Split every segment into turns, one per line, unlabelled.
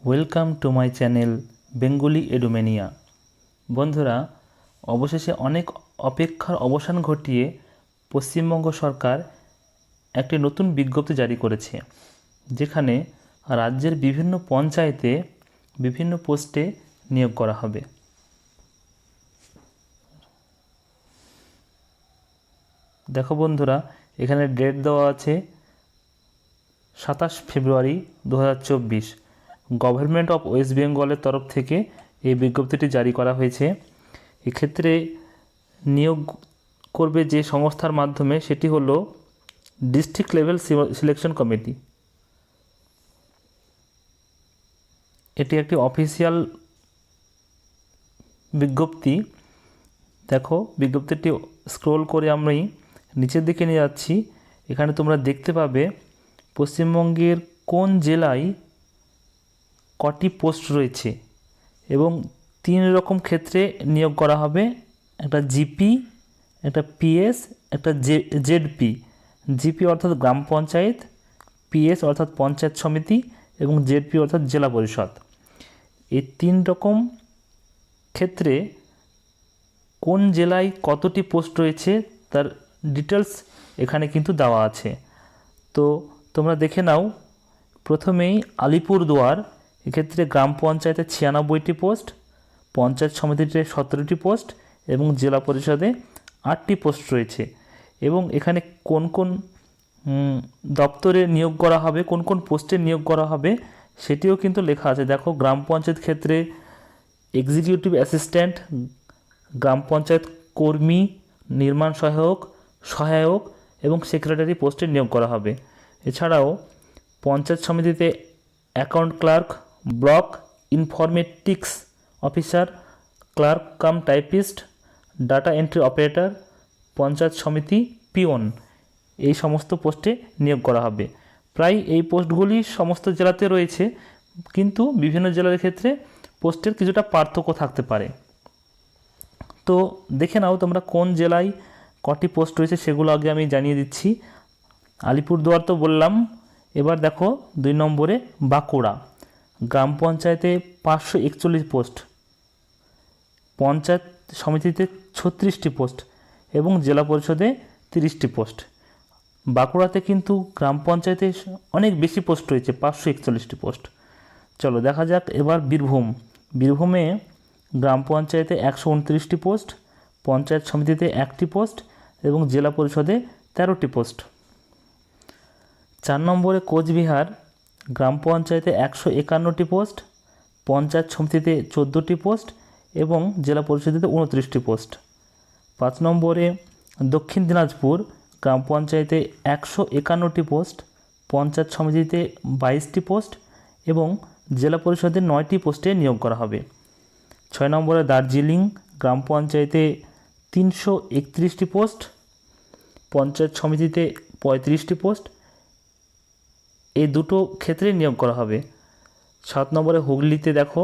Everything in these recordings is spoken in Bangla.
Welcome to my channel Bengali Edumania. বন্ধুরা, অবশেষে অনেক অপেক্ষার অবসান ঘটিয়ে পশ্চিমবঙ্গ সরকার একটি নতুন বিজ্ঞপ্তি জারি করেছে, যেখানে রাজ্যের বিভিন্ন পঞ্চায়েতে বিভিন্ন পোস্টে নিয়োগ করা হবে। দেখো বন্ধুরা, এখানে ডেট দেওয়া আছে 27 ফেব্রুয়ারি 2024। গভর্নমেন্ট অফ ওয়েস্ট বেঙ্গলের তরফ থেকে এই বিজ্ঞপ্তিটি জারি করা হয়েছে। এক্ষেত্রে নিয়োগ করবে যে সংস্থার মাধ্যমে, সেটি হলো ডিস্ট্রিক্ট লেভেল সিলেকশন কমিটি। এটি একটি অফিসিয়াল বিজ্ঞপ্তি। দেখো, বিজ্ঞপ্তিটি স্ক্রোল করে আমি নিচের দিকে নিয়ে যাচ্ছি। এখানে তোমরা দেখতে পাবে পশ্চিমবঙ্গের কোন জেলায় কটি পোস্ট রয়েছে এবং 3 রকম ক্ষেত্রে নিয়োগ করা হবে। একটা জিপি, একটা পিএস, একটা জেডপি। জিপি অর্থাৎ গ্রাম পঞ্চায়েত, পিএস অর্থাৎ পঞ্চায়েত সমিতি এবং জেডপি অর্থাৎ জেলা পরিষদ। এই 3 রকম ক্ষেত্রে কোন জেলায় কতটি পোস্ট রয়েছে তার ডিটেলস এখানে কিন্তু দেওয়া আছে। তো তোমরা দেখে নাও। প্রথমেই আলিপুরদুয়ার, এক্ষেত্রে গ্রাম পঞ্চায়েতে 96টি পোস্ট, পঞ্চায়েত সমিতিতে 17টি পোস্ট এবং জেলা পরিষদে 8টি পোস্ট রয়েছে। এবং এখানে কোন কোন দপ্তরে নিয়োগ করা হবে, কোন কোন পোস্টে নিয়োগ করা হবে সেটিও কিন্তু লেখা আছে। দেখো, গ্রাম পঞ্চায়েত ক্ষেত্রে এক্সিকিউটিভ অ্যাসিস্ট্যান্ট, গ্রাম পঞ্চায়েত কর্মী, নির্মাণ সহায়ক এবং সেক্রেটারি পোস্টে নিয়োগ করা হবে। এছাড়াও পঞ্চায়েত সমিতিতে account clerk, block informatics officer, clerk cum typist, data entry operator, panchayat samiti peon, এই সমস্ত পোস্টে নিয়োগ করা হবে। প্রায় এই পোস্টগুলি সমস্ত জেলাতে রয়েছে, কিন্তু বিভিন্ন জেলার ক্ষেত্রে পোস্টের কিছুটা পার্থক্য থাকতে পারে। তো দেখে নাও তোমরা কোন জেলায় কটি পোস্ট রয়েছে, সেগুলো আগে আমি জানিয়ে দিচ্ছি। আলিপুরদুয়ার তো বললাম। এবার দেখো 2 নম্বরে বাঁকুড়া, গ্রাম পঞ্চায়েতে 541 পোস্ট, পঞ্চায়েত সমিতিতে 36টি পোস্ট এবং জেলা পরিষদে 30টি পোস্ট। বাঁকুড়াতে কিন্তু গ্রাম পঞ্চায়েতে অনেক বেশি পোস্ট রয়েছে, 541টি পোস্ট। চলো দেখা যাক এবার বীরভূমে গ্রাম পঞ্চায়েতে 129টি পোস্ট, পঞ্চায়েত সমিতিতে 1টি পোস্ট এবং জেলা পরিষদে 13টি পোস্ট। 4 নম্বরে কোচবিহার, গ্রাম পঞ্চায়েতে 151টি পোস্ট, পঞ্চায়েত সমিতিতে 14টি পোস্ট এবং জেলা পরিষদে 29টি পোস্ট। 5 নম্বরে দক্ষিণ দিনাজপুর, গ্রাম পঞ্চায়েতে 151টি পোস্ট, পঞ্চায়েত সমিতিতে 22টি পোস্ট এবং জেলা পরিষদে 9টি পোস্টে নিয়োগ করা হবে। 6 নম্বরে দার্জিলিং, গ্রাম পঞ্চায়েতে 331টি পোস্ট, পঞ্চায়েত সমিতিতে 35টি পোস্ট, এই দুটো ক্ষেত্রে নিয়োগ করা হবে। 7 নম্বরে হুগলিতে দেখো,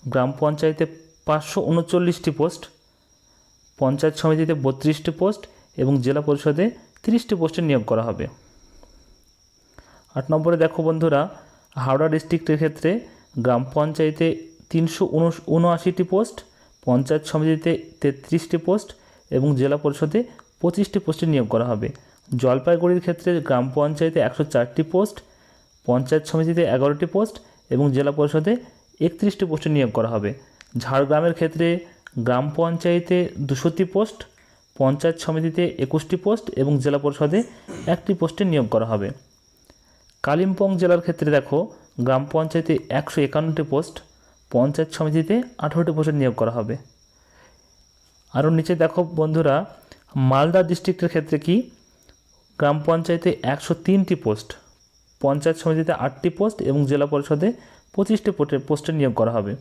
গ্রাম পঞ্চায়েতে 539টি পোস্ট, পঞ্চায়েত সমিতিতে 32টি পোস্ট এবং জেলা পরিষদে 30টি পোস্টে নিয়োগ করা হবে। 8 নম্বরে দেখো বন্ধুরা, হাওড়া ডিস্ট্রিক্টের ক্ষেত্রে গ্রাম পঞ্চায়েতে 379টি পোস্ট, পঞ্চায়েত সমিতিতে 33টি পোস্ট এবং জেলা পরিষদে 25টি পোস্টে নিয়োগ করা হবে। জলপাইগুড়ির ক্ষেত্রে গ্রাম পঞ্চায়েতে 104টি পোস্ট, পঞ্চায়েত সমিতিতে 11টি পোস্ট এবং জেলা পরিষদে 31টি পোস্টে নিয়োগ করা হবে। ঝাড়গ্রামের ক্ষেত্রে গ্রাম পঞ্চায়েতে 200টি পোস্ট, পঞ্চায়েত সমিতিতে 21টি পোস্ট এবং জেলা পরিষদে 1টি পোস্টে নিয়োগ করা হবে। কালিম্পং জেলার ক্ষেত্রে দেখো, গ্রাম পঞ্চায়েতে 151টি পোস্ট, পঞ্চায়েত সমিতিতে 18টি পোস্টে নিয়োগ করা হবে। আরও নিচে দেখো বন্ধুরা, মালদা ডিস্ট্রিক্টের ক্ষেত্রে কি, গ্রাম পঞ্চায়েতে 103টি পোস্ট, পঞ্চায়েত সমিতিতে 8টি পোস্ট এবং জেলা পরিষদে 25টি পোস্টে নিয়োগ করা হবে।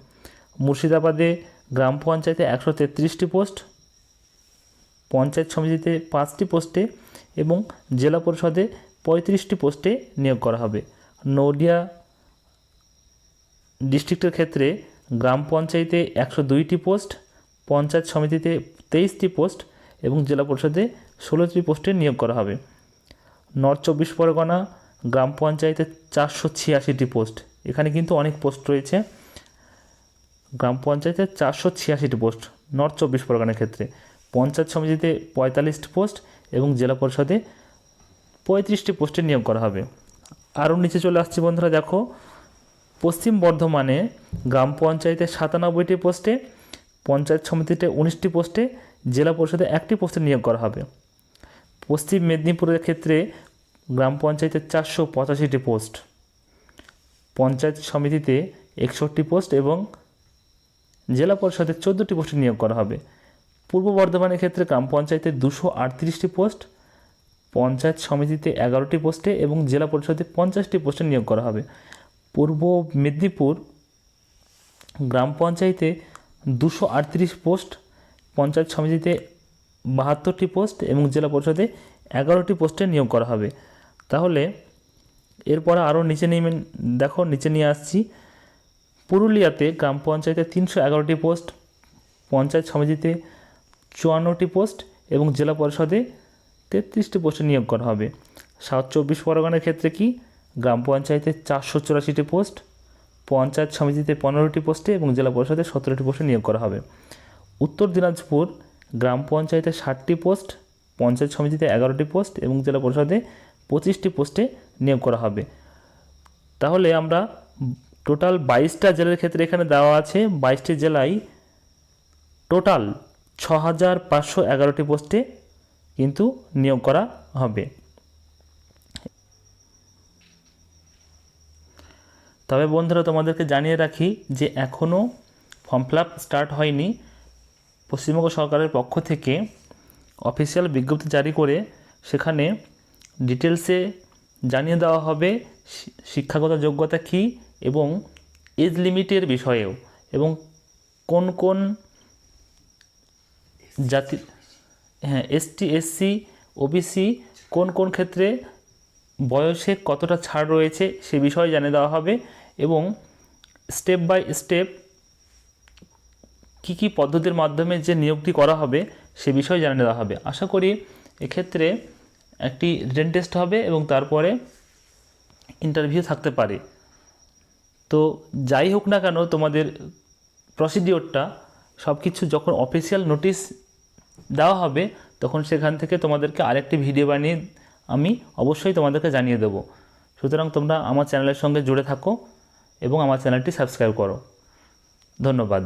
মুর্শিদাবাদে গ্রাম পঞ্চায়েতে 133টি পোস্ট, পঞ্চায়েত সমিতিতে 5টি পোস্টে এবং জেলা পরিষদে 35টি পোস্টে নিয়োগ করা হবে। নদিয়া ডিস্ট্রিক্টের ক্ষেত্রে গ্রাম পঞ্চায়েতে 102টি পোস্ট, পঞ্চায়েত সমিতিতে 23টি পোস্ট এবং জেলা পরিষদে 16টি পোস্টে নিয়োগ করা হবে। নর্থ 24 পরগনা, গ্রাম পঞ্চায়েতে 486টি পোস্ট এখানে কিন্তু অনেক পোস্ট রয়েছে। গ্রাম পঞ্চায়েতে 486টি পোস্ট নর্থ 24 পরগনার ক্ষেত্রে, পঞ্চায়েত সমিতিতে 45টি পোস্ট এবং জেলা পরিষদে 35টি পোস্টে নিয়োগ করা হবে। আরও নিচে চলে আসছি বন্ধুরা, দেখো পশ্চিম বর্ধমানে গ্রাম পঞ্চায়েতে 97টি পোস্টে, পঞ্চায়েত সমিতিতে 19টি পোস্টে, জেলা পরিষদে 1টি পোস্টে নিয়োগ করা হবে। পশ্চিম মেদিনীপুরের ক্ষেত্রে গ্রাম পঞ্চায়েতে 485টি পোস্ট, পঞ্চায়েত সমিতিতে 61টি পোস্ট এবং জেলা পরিষদে 14টি পোস্টে নিয়োগ করা হবে। পূর্ব বর্ধমানের ক্ষেত্রে গ্রাম পঞ্চায়েতে 238টি পোস্ট, পঞ্চায়েত সমিতিতে 11টি পোস্টে এবং জেলা পরিষদে 50টি পোস্টে নিয়োগ করা হবে। পূর্ব মেদিনীপুর গ্রাম পঞ্চায়েতে 238 পোস্ট, পঞ্চায়েত সমিতিতে 72টি পোস্ট এবং জেলা পরিষদে 11টি পোস্টে নিয়োগ করা হবে। তাহলে এরপরে আরও নিচে নিয়ে আসছি। পুরুলিয়াতে গ্রাম পঞ্চায়েতে 311টি পোস্ট, পঞ্চায়েত সমিতিতে 54টি পোস্ট এবং জেলা পরিষদে 33টি পোস্টে নিয়োগ করা হবে। সাউথ 24 পরগনার ক্ষেত্রে কি গ্রাম পঞ্চায়েতে 484টি পোস্ট, পঞ্চায়েত সমিতিতে 15টি পোস্টে এবং জেলা পরিষদে 17টি পোস্টে নিয়োগ করা হবে। উত্তর দিনাজপুর গ্রাম পঞ্চায়েতে 60টি পোস্ট, পঞ্চায়েত সমিতিতে 11টি পোস্ট এবং জেলা পরিষদে 25টি পোস্টে নিয়োগ করা হবে। তাহলে আমরা টোটাল 22টা জেলার ক্ষেত্রে এখানে দেওয়া আছে, 22টি জেলায় টোটাল 6511টি পোস্টে কিন্তু নিয়োগ করা হবে। তবে বন্ধুরা তোমাদেরকে জানিয়ে রাখি যে এখনও ফর্ম ফিল আপ স্টার্ট হয়নি। পশ্চিমবঙ্গ সরকারের পক্ষ থেকে অফিসিয়াল বিজ্ঞপ্তি জারি করে সেখানে ডিটেলসে জানিয়ে দেওয়া হবে শিক্ষাগত যোগ্যতা কী এবং এজ লিমিটের বিষয়েও, এবং কোন কোন জাতি, এসটি এসসি ওবিসি কোন কোন ক্ষেত্রে বয়সে কতটা ছাড় রয়েছে সে বিষয়ে জানিয়ে দেওয়া হবে এবং স্টেপ বাই স্টেপ কী পদ্ধতির মাধ্যমে যে নিয়োগটি করা হবে সে বিষয়ে জানিয়ে দেওয়া হবে। আশা করি এক্ষেত্রে একটি রিটেন টেস্ট হবে এবং তারপরে ইন্টারভিউ থাকতে পারে। তো যাই হোক না কেন তোমাদের প্রসিডিওরটা সব কিছু যখন অফিসিয়াল নোটিশ দেওয়া হবে তখন সেখান থেকে তোমাদেরকে আরেকটি ভিডিও বানিয়ে আমি অবশ্যই তোমাদেরকে জানিয়ে দেবো। সুতরাং তোমরা আমার চ্যানেলের সঙ্গে জুড়ে থাকো এবং আমার চ্যানেলটি সাবস্ক্রাইব করো। ধন্যবাদ।